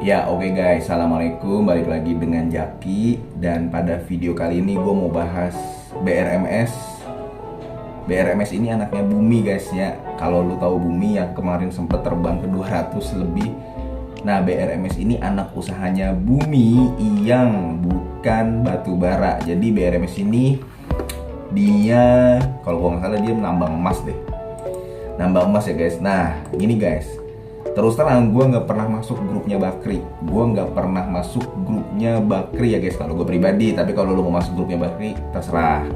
Ya oke guys, Assalamualaikum, balik lagi dengan Jaki. Dan pada video kali ini gue mau bahas BRMS. BRMS ini anaknya Bumi guys ya. Kalau lu tahu Bumi yang kemarin sempat terbang ke 200 lebih. Nah BRMS ini anak usahanya Bumi yang bukan batu bara. Jadi BRMS ini dia, kalau gue nggak salah dia menambang emas deh. Nambang emas ya guys. Nah gini guys, terus terang gue nggak pernah masuk grupnya Bakri. Gue nggak pernah masuk grupnya Bakri ya guys, kalau gue pribadi. Tapi kalau lu mau masuk grupnya Bakri terserah.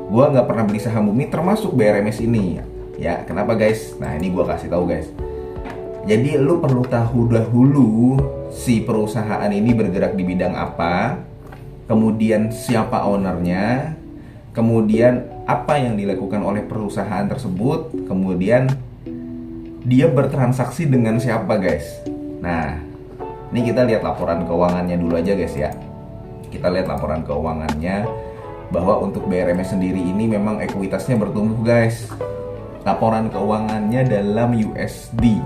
Gue nggak pernah beli saham Bumi termasuk BRMS ini. Ya kenapa guys? Nah ini gue kasih tahu guys. Jadi lu perlu tahu dahulu si perusahaan ini bergerak di bidang apa, kemudian siapa ownernya, kemudian apa yang dilakukan oleh perusahaan tersebut, kemudian dia bertransaksi dengan siapa guys. Nah ini kita lihat laporan keuangannya dulu aja guys ya. Kita lihat laporan keuangannya, bahwa untuk BRMS sendiri ini memang ekuitasnya bertumbuh guys. Laporan keuangannya dalam USD,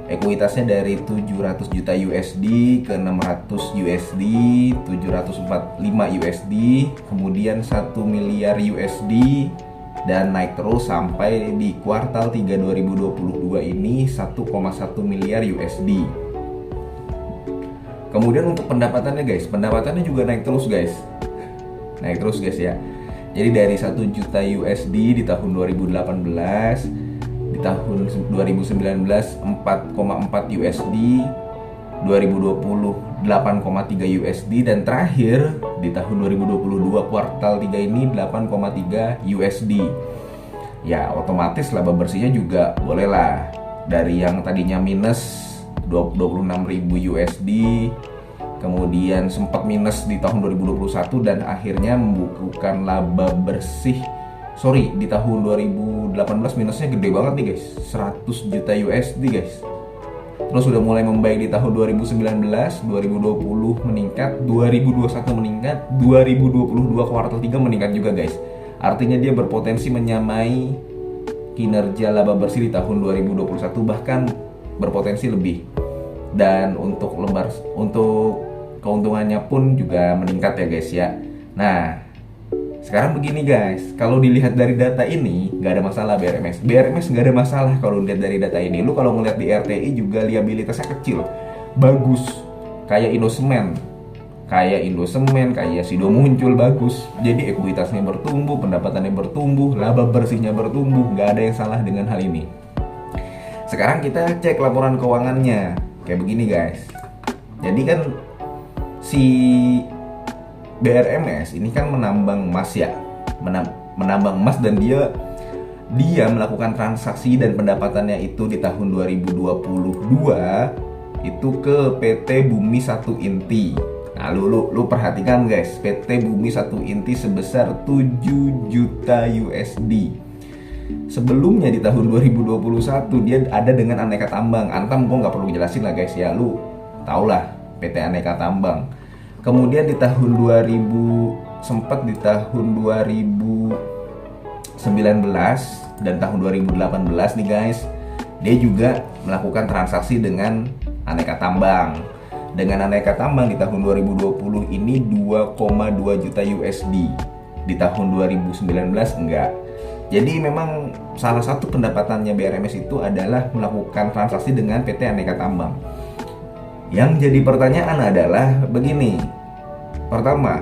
ekuitasnya dari 700 juta USD ke 600 USD, 745 USD, kemudian 1 miliar USD, dan naik terus sampai di kuartal 3 2022 ini 1,1 miliar USD. Kemudian untuk pendapatannya guys, pendapatannya juga naik terus guys. Naik terus guys ya. Jadi dari 1 juta USD di tahun 2018, di tahun 2019 4,4 USD, 2020 8,3 USD, dan terakhir di tahun 2022 kuartal 3 ini 8,3 USD. Ya otomatis laba bersihnya juga bolehlah, dari yang tadinya minus 26.000 USD, kemudian sempat minus di tahun 2021 dan akhirnya membukukan laba bersih. Di tahun 2018 minusnya gede banget nih guys, 100 juta USD guys. Terus sudah mulai membaik di tahun 2019, 2020 meningkat, 2021 meningkat, 2022 kuartal 3 meningkat juga guys. Artinya dia berpotensi menyamai kinerja laba bersih di tahun 2021, bahkan berpotensi lebih. Dan untuk keuntungannya pun juga meningkat ya guys ya. Nah sekarang begini guys, kalau dilihat dari data ini nggak ada masalah BRMS nggak ada masalah kalau dilihat dari data ini. Lu kalau ngeliat di RTI juga liabilitasnya kecil, bagus, kayak Indosemen, kayak Sido muncul bagus. Jadi ekuitasnya bertumbuh, pendapatannya bertumbuh, laba bersihnya bertumbuh, nggak ada yang salah dengan hal ini. Sekarang kita cek laporan keuangannya kayak begini guys. Jadi kan si BRMS ini kan menambang emas ya, menambang emas, dan dia melakukan transaksi dan pendapatannya itu di tahun 2022 itu ke PT Bumi 1 Inti. Nah lu perhatikan guys, PT Bumi 1 Inti sebesar 7 juta USD. Sebelumnya di tahun 2021 dia ada dengan Aneka Tambang. Antam gue nggak perlu jelasin lah guys ya, lu tau lah PT Aneka Tambang. Kemudian di tahun 2019 dan tahun 2018 nih guys, dia juga melakukan transaksi dengan Aneka Tambang. Dengan Aneka Tambang di tahun 2020 ini 2,2 juta USD. Di tahun 2019 enggak. Jadi memang salah satu pendapatannya BRMS itu adalah melakukan transaksi dengan PT Aneka Tambang. Yang jadi pertanyaan adalah begini. Pertama,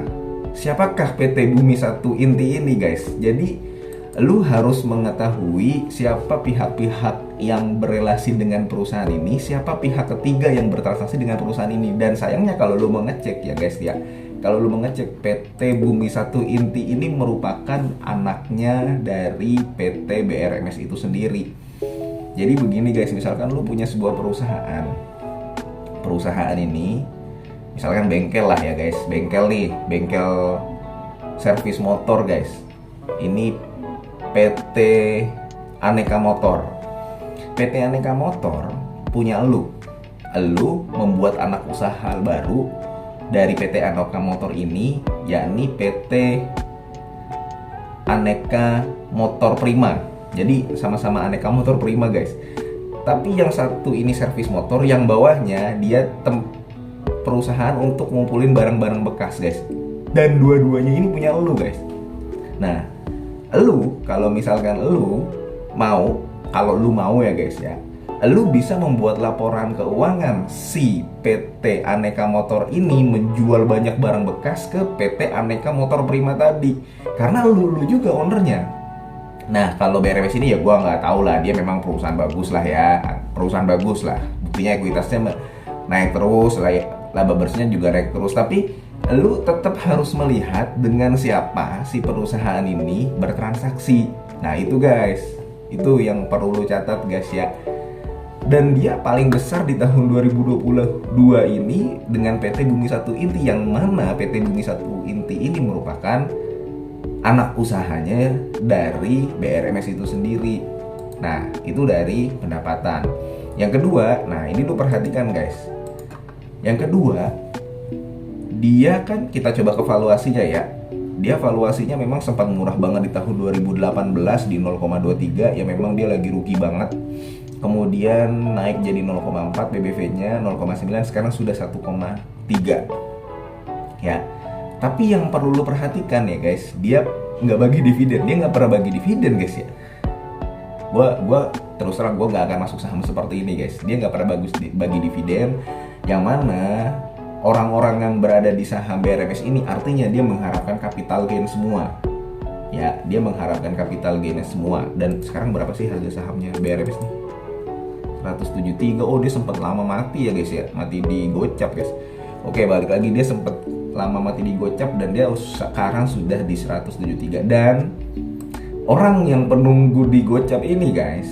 siapakah PT Bumi 1 Inti ini guys? Jadi lu harus mengetahui siapa pihak-pihak yang berelasi dengan perusahaan ini, siapa pihak ketiga yang bertransaksi dengan perusahaan ini. Dan sayangnya kalau lu mengecek ya guys ya, kalau lu mengecek PT Bumi 1 Inti ini merupakan anaknya dari PT BRMS itu sendiri. Jadi begini guys, misalkan lu punya sebuah perusahaan ini, misalkan bengkel lah ya guys, bengkel servis motor guys. Ini PT Aneka Motor. PT Aneka Motor punya lu membuat anak usaha baru dari PT Aneka Motor ini, yakni PT Aneka Motor Prima. Jadi sama-sama Aneka Motor Prima guys. Tapi yang satu ini servis motor, yang bawahnya dia perusahaan untuk ngumpulin barang-barang bekas guys. Dan dua-duanya ini punya lu guys. Nah, lu kalau misalkan lu mau, kalau lu mau ya guys ya, lu bisa membuat laporan keuangan si PT Aneka Motor ini menjual banyak barang bekas ke PT Aneka Motor Prima tadi, karena lu juga ownernya. Nah, kalau BRMS ini ya gua nggak tahu lah, dia memang perusahaan bagus lah ya, perusahaan bagus lah, buktinya ekuitasnya naik terus, laba bersihnya juga naik terus. Tapi lu tetap harus melihat dengan siapa si perusahaan ini bertransaksi. Nah itu guys, itu yang perlu lu catat guys ya. Dan dia paling besar di tahun 2022 ini dengan PT Bumi Satu Inti, yang mana PT Bumi Satu Inti ini merupakan anak usahanya dari BRMS itu sendiri. Nah itu dari pendapatan. Yang kedua, nah ini lu perhatikan guys. Yang kedua, dia kan kita coba ke valuasinya ya. Dia valuasinya memang sempat murah banget di tahun 2018 di 0,23, ya memang dia lagi rugi banget. Kemudian naik jadi 0,4, BBV-nya 0,9, sekarang sudah 1,3. Ya. Tapi yang perlu lo perhatikan ya guys, dia nggak bagi dividen, dia nggak pernah bagi dividen guys ya. Gua terus terang gue nggak akan masuk saham seperti ini guys. Dia nggak pernah bagi dividen, yang mana orang-orang yang berada di saham BRMS ini artinya dia mengharapkan capital gain semua. Ya, dia mengharapkan capital gain semua. Dan sekarang berapa sih harga sahamnya BRMS nih? 173. Oh, dia sempat lama mati ya guys ya, mati di gocap guys. Oke, balik lagi, dia sempat lama mati di gocap dan dia sekarang sudah di 173. Dan orang yang penunggu di gocap ini guys,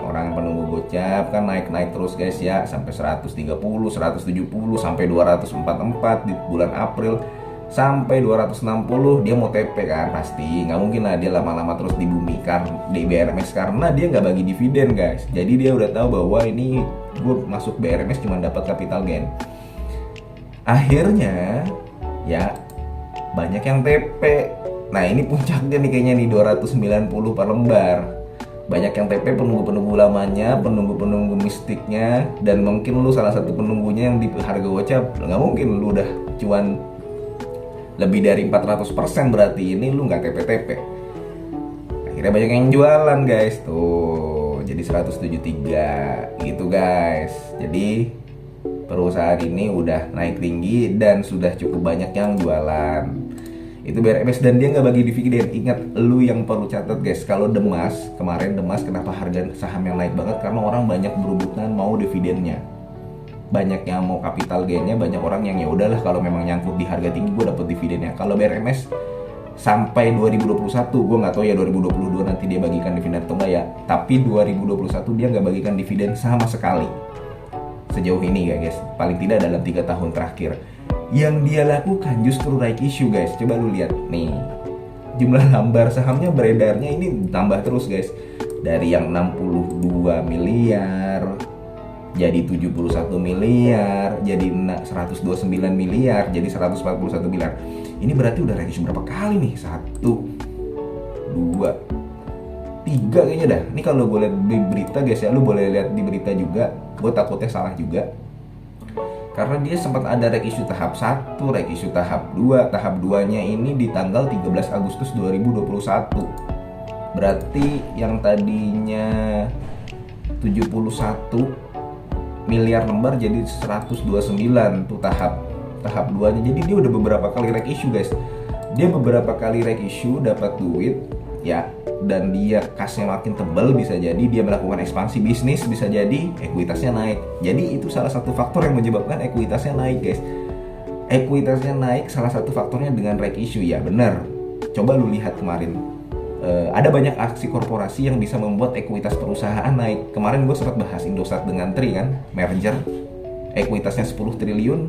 orang yang penunggu gocap kan naik terus guys ya, sampai 130, 170, sampai 244 di bulan April, sampai 260 dia mau TP kan, pasti nggak mungkin lah dia lama-lama terus di bumi di BRMS, karena dia nggak bagi dividen guys. Jadi dia udah tahu bahwa ini gue masuk BRMS cuma dapat capital gain. Akhirnya ya banyak yang TP. Nah ini puncaknya nih kayaknya nih, 290 per lembar. Banyak yang TP, penunggu-penunggu lamanya, penunggu-penunggu mistiknya. Dan mungkin lu salah satu penunggunya yang di harga gocap. Nggak mungkin lu udah cuan lebih dari 400%, berarti ini lu nggak TP-TP. Akhirnya banyak yang jualan guys. Tuh jadi 173 gitu guys. Jadi perusahaan ini udah naik tinggi dan sudah cukup banyak yang jualan. Itu BRMS, dan dia nggak bagi dividen. Ingat, lu yang perlu catat guys, kalau Demas kemarin, Demas kenapa harga saham yang naik banget? Karena orang banyak berebutan mau dividennya, banyak yang mau capital gainnya, banyak orang yang ya udahlah kalau memang nyangkut di harga tinggi gue dapet dividennya. Kalau BRMS sampai 2021, gue nggak tahu ya 2022 nanti dia bagikan dividen atau enggak ya, tapi 2021 dia nggak bagikan dividen sama sekali sejauh ini guys, paling tidak dalam 3 tahun terakhir. Yang dia lakukan justru right issue guys. Coba lu lihat nih, jumlah lambar sahamnya beredarnya ini tambah terus guys, dari yang 62 miliar jadi 71 miliar, jadi 129 miliar, jadi 141 miliar. Ini berarti udah right issue berapa kali nih? 1, 2, 3 kayaknya dah. Ini kalau gue lihat di berita guys ya, lu boleh lihat di berita juga. Gue takutnya salah juga, karena dia sempat ada rek issue tahap 1, rek issue tahap 2. Tahap 2-nya ini di tanggal 13 Agustus 2021. Berarti yang tadinya 71 miliar lembar jadi 129 tuh tahap 2-nya. Jadi dia udah beberapa kali rek issue guys. Dia beberapa kali rek issue dapat duit ya, dan dia kasnya makin tebal, bisa jadi dia melakukan ekspansi bisnis, bisa jadi ekuitasnya naik. Jadi itu salah satu faktor yang menyebabkan ekuitasnya naik guys. Ekuitasnya naik salah satu faktornya dengan right issue, ya benar. Coba lu lihat kemarin, ada banyak aksi korporasi yang bisa membuat ekuitas perusahaan naik. Kemarin gue sempat bahas Indosat dengan Tri kan, merger, ekuitasnya 10 triliun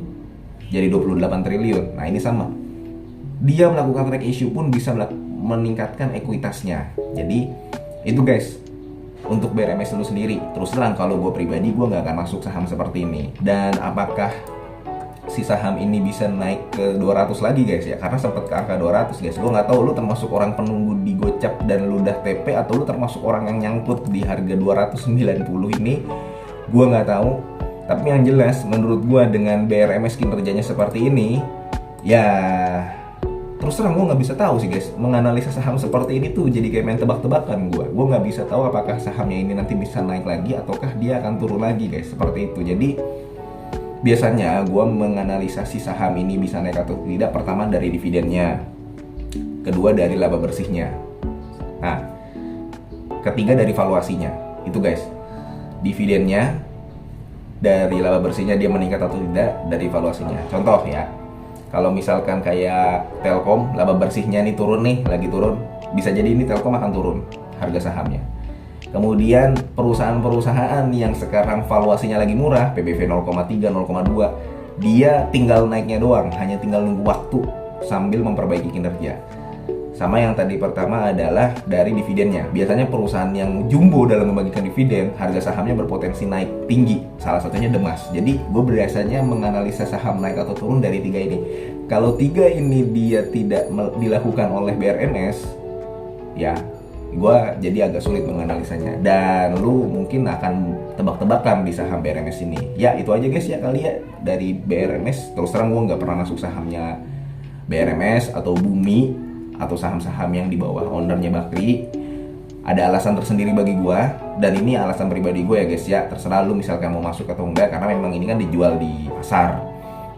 jadi 28 triliun. Nah ini sama, dia melakukan right issue pun bisa meningkatkan ekuitasnya. Jadi itu guys, untuk BRMS itu sendiri. Terus terang kalau gue pribadi, gue nggak akan masuk saham seperti ini. Dan apakah si saham ini bisa naik ke 200 lagi guys ya, karena sempat ke angka 200 guys. Gue nggak tahu lu termasuk orang penunggu di gocap dan lu udah TP, atau lu termasuk orang yang nyangkut di harga 290 ini, gue nggak tahu. Tapi yang jelas menurut gue dengan BRMS kinerjanya seperti ini, ya terus terang gue nggak bisa tahu sih guys. Menganalisa saham seperti ini tuh jadi kayak main tebak-tebakan. Gue nggak bisa tahu apakah sahamnya ini nanti bisa naik lagi ataukah dia akan turun lagi guys, seperti itu. Jadi biasanya gue menganalisa si saham ini bisa naik atau tidak, pertama dari dividennya, kedua dari laba bersihnya, nah ketiga dari valuasinya. Itu guys, dividennya, dari laba bersihnya dia meningkat atau tidak, dari valuasinya. Contoh ya, kalau misalkan kayak Telkom, laba bersihnya nih turun nih, lagi turun, bisa jadi ini Telkom akan turun harga sahamnya. Kemudian perusahaan-perusahaan yang sekarang valuasinya lagi murah, PBV 0,3, 0,2, dia tinggal naiknya doang, hanya tinggal nunggu waktu sambil memperbaiki kinerja. Sama yang tadi pertama adalah dari dividennya. Biasanya perusahaan yang jumbo dalam membagikan dividen, harga sahamnya berpotensi naik tinggi. Salah satunya Demas. Jadi gue biasanya menganalisa saham naik atau turun dari tiga ini. Kalau tiga ini dia tidak dilakukan oleh BRMS, ya gue jadi agak sulit menganalisanya. Dan lu mungkin akan tebak-tebakan di saham BRMS ini. Ya itu aja guys ya kali ya dari BRMS. Terus terang gue nggak pernah masuk sahamnya BRMS atau Bumi atau saham-saham yang di bawah ownernya Bakri. Ada alasan tersendiri bagi gua, dan ini alasan pribadi gue ya guys ya. Terserah lu misalkan mau masuk atau enggak, karena memang ini kan dijual di pasar.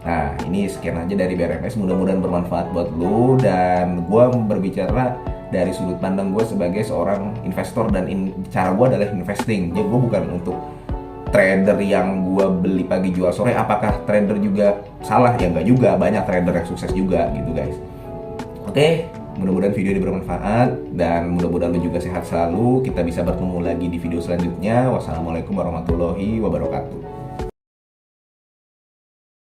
Nah ini sekian aja dari BRMS, mudah-mudahan bermanfaat buat lu. Dan gua berbicara dari sudut pandang gue sebagai seorang investor, dan cara gue adalah investing. Jadi gue bukan untuk trader yang gue beli pagi jual sore. Apakah trader juga salah? Ya enggak juga, banyak trader yang sukses juga gitu guys. Oke, mudah-mudahan video ini bermanfaat, dan mudah-mudahan lu juga sehat selalu. Kita bisa bertemu lagi di video selanjutnya. Wassalamualaikum warahmatullahi wabarakatuh.